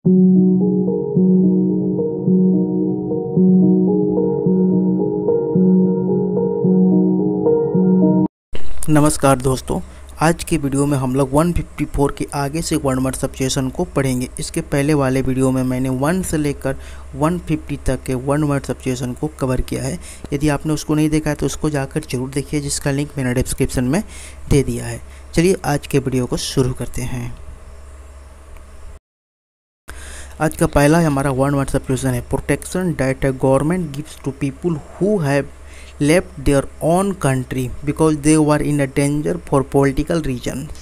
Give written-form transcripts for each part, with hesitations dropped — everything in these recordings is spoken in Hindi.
नमस्कार दोस्तों, आज के वीडियो में हम लोग 154 के आगे से वर्ड सब्स्टिट्यूशन को पढ़ेंगे। इसके पहले वाले वीडियो में मैंने 1 से लेकर 150 तक के वर्ड सब्स्टिट्यूशन को कवर किया है। यदि आपने उसको नहीं देखा है तो उसको जाकर जरूर देखिए, जिसका लिंक मैंने डिस्क्रिप्शन में दे दिया है। चलिए आज के वीडियो को शुरू करते हैं। आज का पहला हमारा वर्ड सब्स्टिट्यूशन है protection that a government gives to people who have left their own country because they were in a danger for political reasons.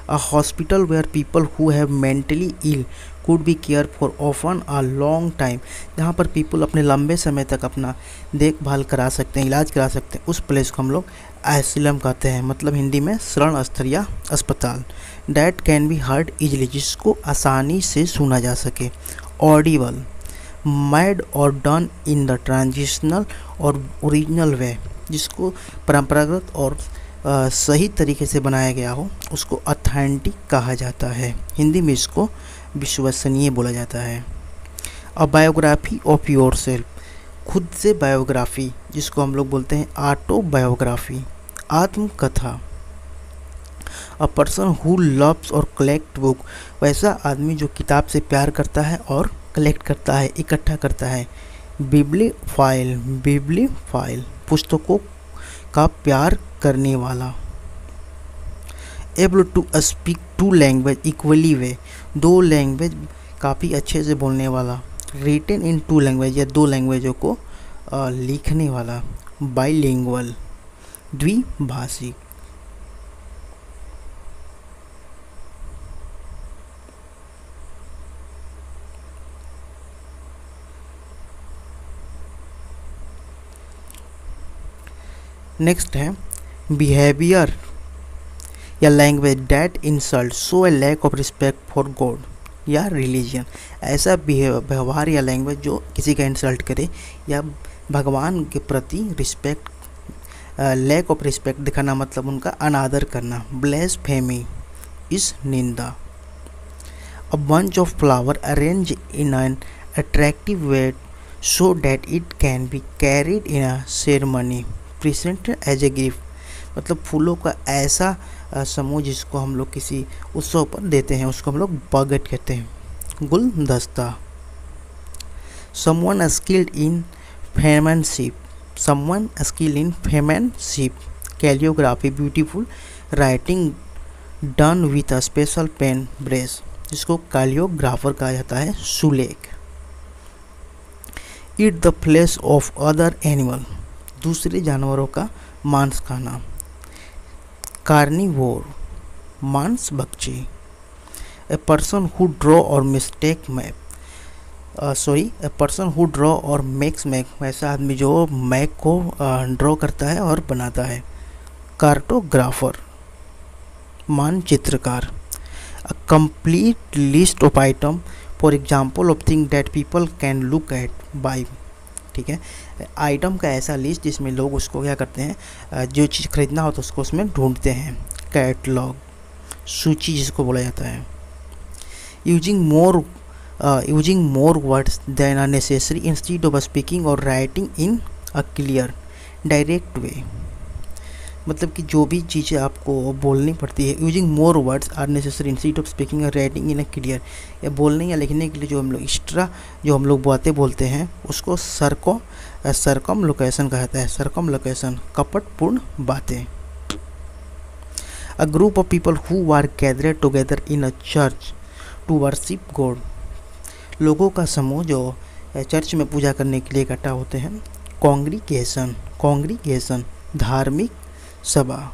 A hospital where people who have mentally ill could be cared for often a long time, जहाँ पर पीपल अपने लंबे समय तक अपना देखभाल करा सकते हैं, इलाज करा सकते हैं, उस प्लेस को हम लोग एसिलम कहते हैं। मतलब हिंदी में शरण स्थल या अस्पताल। That can be heard easily, जिसको आसानी से सुना जा सके। ऑडिबल, मैड और डन इन द ट्रांजिशनल और ओरिजिनल वे, जिसको परंपरागत और सही तरीके से बनाया गया हो उसको ऑथेंटिक कहा जाता है। हिंदी में इसको विश्वसनीय बोला जाता है। अ बायोग्राफी ऑफ योर सेल्फ, खुद से बायोग्राफी, जिसको हम लोग बोलते हैं ऑटोबायोग्राफी, आत्मकथा। अ पर्सन हु लव्स और कलेक्ट बुक, वैसा आदमी जो किताब से प्यार करता है और कलेक्ट करता है, इकट्ठा करता है। बिब्लीफाइल, बिब्लीफाइल, पुस्तकों का प्यार करने वाला। Able to speak two language equally well, दो लैंग्वेज काफ़ी अच्छे से बोलने वाला। रिटन इन टू लैंग्वेज, या दो लैंग्वेजों को लिखने वाला। बाइलिंगुअल, द्विभाषिक। नेक्स्ट है बिहेवियर या language that insult show a lack of respect for God या रिलीजन, ऐसा व्यवहार या लैंग्वेज जो किसी का इंसल्ट करे या भगवान के प्रति रिस्पेक्ट, लैक ऑफ रिस्पेक्ट दिखाना, मतलब उनका अनादर करना। ब्लेसफेमी इस निंदा। A bunch of flower arrange in an attractive way so that it can be carried in a ceremony presented as a gift, मतलब फूलों का ऐसा समूह जिसको हम लोग किसी उत्सव पर देते हैं उसको हम लोग बकेट कहते हैं। गुलदस्ता। Someone skilled in penmanship, someone skilled in penmanship. Calligraphy, beautiful writing done with a special pen brush, जिसको कैलियोग्राफर कहा जाता है। सुलेख। Eat the flesh of other animal, दूसरे जानवरों का मांस खाना। कार्निवोर, मांस भक्षी। A person who draw or mistake map, a person who draw or makes map, वैसा आदमी जो मैप को ड्रॉ करता है और बनाता है। कार्टोग्राफर, मानचित्रकार। A complete list of item for example of thing that people can look at by, ठीक है। आइटम का ऐसा लिस्ट जिसमें लोग उसको क्या करते हैं, जो चीज़ खरीदना हो तो उसको उसमें ढूंढते हैं। कैटलॉग, सूची जिसको बोला जाता है। Using more words than are necessary instead of speaking or writing in a clear direct way, मतलब कि जो भी चीज़ें आपको बोलनी पड़ती है। Using more words are necessary instead of speaking or writing in a clear, या बोलने या लिखने के लिए जो हम लोग एक्स्ट्रा जो हम लोग बातें बोलते हैं उसको सरकम लोकेशन कहता है। सरकम लोकेशन, कपटपूर्ण बातें। A group of people who are gathered together in a church to worship God, लोगों का समूह जो चर्च में पूजा करने के लिए इकट्ठा होते हैं। कॉन्ग्रीगेशन, कॉन्ग्रीगेशन धार्मिक सभा।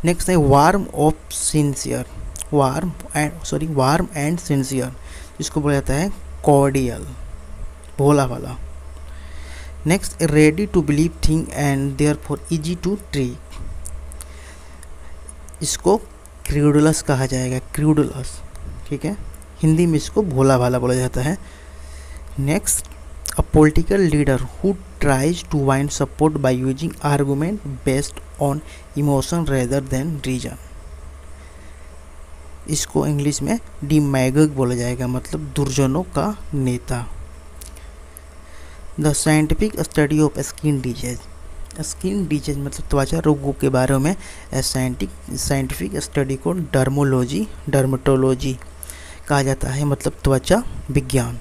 नेक्स्ट है warm of sincere, warm and sincere, जिसको बोला जाता है कॉर्डियल, भोला वाला। Next ready to believe thing and therefore easy to treat, इसको क्रूडुलस कहा जाएगा, क्रूडुलस, ठीक है। हिंदी में इसको भोला भाला बोला जाता है। Next a political leader who tries to win support by using argument based on emotion rather than reason. इसको इंग्लिश में डिमैगग बोला जाएगा, मतलब दुर्जनों का नेता। The scientific study of skin disease. Skin disease मतलब त्वचा रोगों के बारे में साइंटिफिक स्टडी को डर्मेटोलॉजी कहा जाता है, मतलब त्वचा विज्ञान।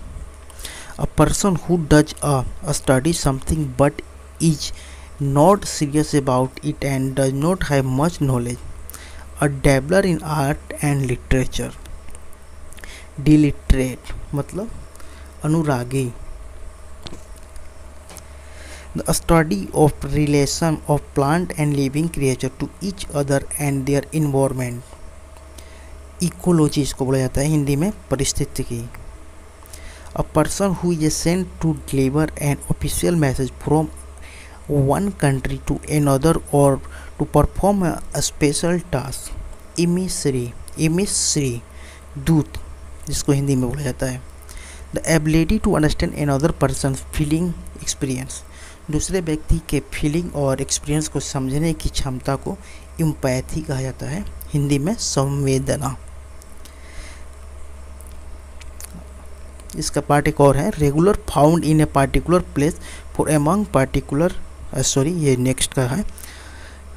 A person who does a study something but is not serious about it and does not have much knowledge. A dabbler in art and literature. Dilettante मतलब अनुरागी। The study of relation of plant and living creature to each other and their environment. Ecology इसको बोला जाता है हिंदी में पारिस्थितिकी। A person who is sent to deliver an official message from one country to another or to perform a special task. Emissary दूत जिसको हिंदी में बोला जाता है। The ability to understand another person's feeling experience. दूसरे व्यक्ति के फीलिंग और एक्सपीरियंस को समझने की क्षमता को एम्पैथी कहा जाता है, हिंदी में संवेदना। इसका पार्ट एक और है, regular found in a particular place for among particular ये नेक्स्ट का है।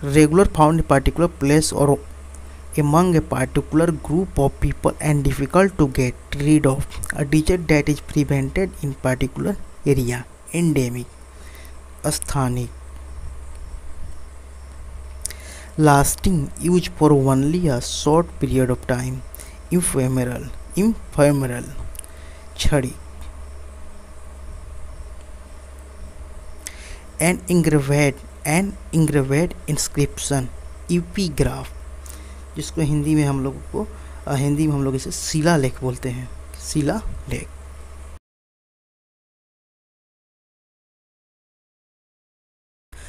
Regular found in particular place or among a particular group of people and difficult to get rid of. A disease that is prevented in particular area. Endemic स्थानिक। Lasting use for only a short period of time. Ephemeral छड़ी। An इंग्रेवेड inscription. इपिग्राफ जिसको हिंदी में हम लोग इसे शिलालेख बोलते हैं, शिलालेख।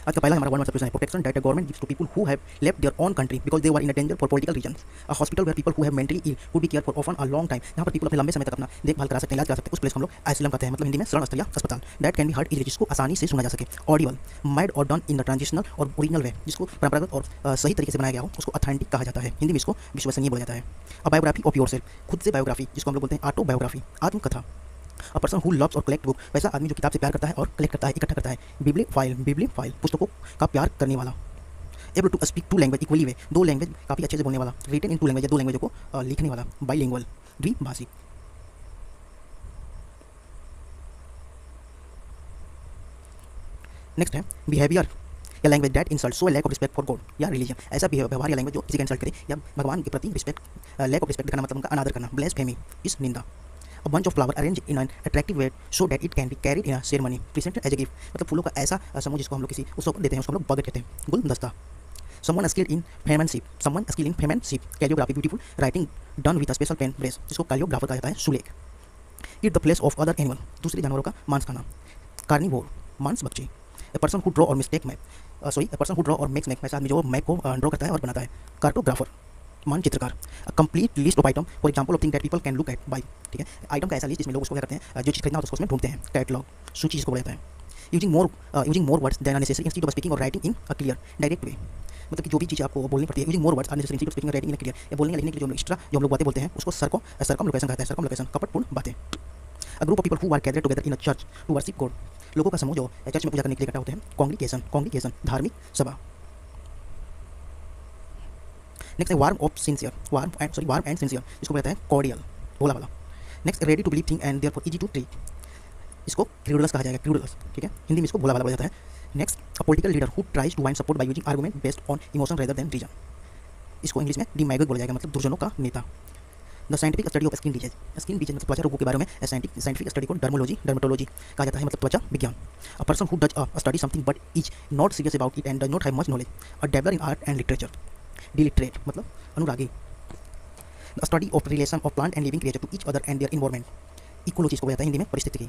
आज का पहला हमारा वन वर्ड सब्जेक्ट है protection that the government gives to people who have left their own country because they were in a danger for political reasons. A hospital where people who have mentally ill could be care for often a long time. जहाँ पर पीपल अपने लंबे समय तक अपना देखभाल करा सकते हैं, इलाज करा सकते हैं, उस प्लेस को हम लोग आइसोलम कहते हैं, मतलब हिंदी में शरण स्थल या अस्पताल। That can be heard easily जिसको आसानी से सुना जा सके। ऑडिबल मैड और डन इन द ट्रांजिशनल और ओरिजिनल वे जिसको परंपरागत और सही तरीके से बनाया गया हो उसको ऑथेंटिक कहा जाता है, हिंदी में इसको विश्वसनीय बोला जाता है। अ बायोग्राफी ऑफ योरसेल्फ खुद से बायोग्राफी जिसको हम लोग बोलते हैं ऑटोबायोग्राफी, आत्मकथा। अ पर्सन हु लव्स और कलेक्ट बुक वैसा आदमी जो किताब से प्यार करता है और कलेक्ट करता है, इकट्ठा करता है। बिब्लियोफाइल पुस्तकों का प्यार करने वाला। Able to speak two language equally well दो लैंग्वेज काफ़ी अच्छे से बोलने वाला। रिटन इन टू लैंग्वेज दो लैंग्वेजों को लिखने वाला। बाइलिंगुअल द्विभाषिक। नेक्स्ट है बिहेवियर या language that insult so lack of respect for God या रिलीजन। ऐसा व्यवहार या लैंग्वेज जो किसी का इंसल्ट करे या भगवान के प्रति लैक ऑफ रिस्पेक्ट दिखाना मतलब उनका अनादर करना। ब्लेस्फेमी इस निंदा। A bunch of flower arrange in an attractive way so that it can be carried in a ceremony presented as a gift मतलब फूलों का ऐसा समूह जिसको हम लोग किसी उत्सव पर देते हैं उसको हम लोग बगट कहते हैं। गुलदस्ता। Someone skilled in penmanship, calligraphy, beautiful writing done with a special pen brace जिसको कैलियोग्राफर कहा जाता है, सुलेख। Eat the flesh of other animal दूसरे जानवरों का मांस खाना। कार्निवोर मांस भक्षी। A person who draw or makes map ऐसा आदमी जो मैप को ड्रॉ करता है और बनाता है। Cartographer मानचित्रकार। A complete list of item for example of things that people can look at buy, ठीक है, आइटम का ऐसा लिस्ट जिसमें लोग उसको क्या करते हैं, जो चीज़ खरीदना होता है उसको उसमें ढूंढते हैं। कैटलॉग सूची जिसको बोला जाता है। Using more words than are necessary instead of speaking or writing in a clear direct way मतलब कि जो भी चीज़ आपको बोलनी पड़ती है। Using more words are necessary instead of speaking or writing in clear या बोलने या लिखने के लिए जो हम एक्स्ट्रा जो हम लोग बातें बोलते हैं उसको सरकमलोकेशन कहते हैं। सरकमलोकेशन कपटपूर्ण बातें। A group of people who are gathered together in a church to worship God लोगों का समूह जो चर्च में पूजा करने के लिए इकट्ठा होते हैं। कॉन्ग्रीगेशन धार्मिक सभा। नेक्स्ट है वार्म एंड सिंसियर इसको कहते हैं कॉर्डियल भोला वाला। Next ready to believe thing and therefore easy to treat इसको क्रूडलस कहा जाएगा, क्रूडलस, ठीक है, हिंदी में इसको भोला वाला बोला जाता है। Next a political leader who tries to win support by using argument based on emotion rather than reason इसको इंग्लिश में डिमैगग बोला जाएगा, मतलब दुर्जनों का नेता। The scientific study of skin disease मतलब त्वचा रोगों के बारे में साइंटिफिक स्टडी को डर्मेटोलॉजी कहा जाता है, मतलब त्वचा विज्ञान। A person who does a study something but is not serious about it and does not have much knowledge. A dabbler in art and literature. Dilettante मतलब अनुरागी। The study of relation of plant and living creature to each other and their environment ecology इसको कहता है हिंदी में पारिस्थितिकी।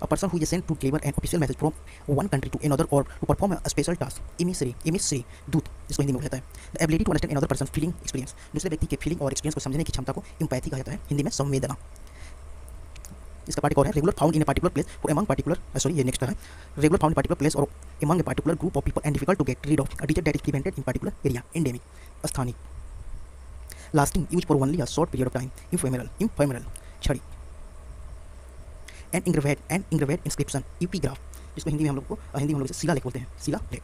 A person who is sent to deliver an official message from one country to another or to perform a special task. Emissary दूत जिसको हिंदी में कहता है। The ability to understand another person's feeling experience दूसरे व्यक्ति के फीलिंग और एक्सपीरियंस को समझने की क्षमता को एम्पैथी कहा जाता है, हिंदी में संवेदना। इसका पार्ट एक और है, regular found in a particular place or among particular sorry ये नेक्स्ट है, regular found in particular place or among a particular group of people and difficult to get rid of, a disease that is prevented in particular area, endemic, स्थानिक, lasting use for only a short period of time, ephemeral, छड़ी, एंड इंग्रेवेड इंस्क्रिप्शन, एपिग्राफ, जिसको हिंदी में हम लोग इसे शिला लेख बोलते हैं, शिला लेख।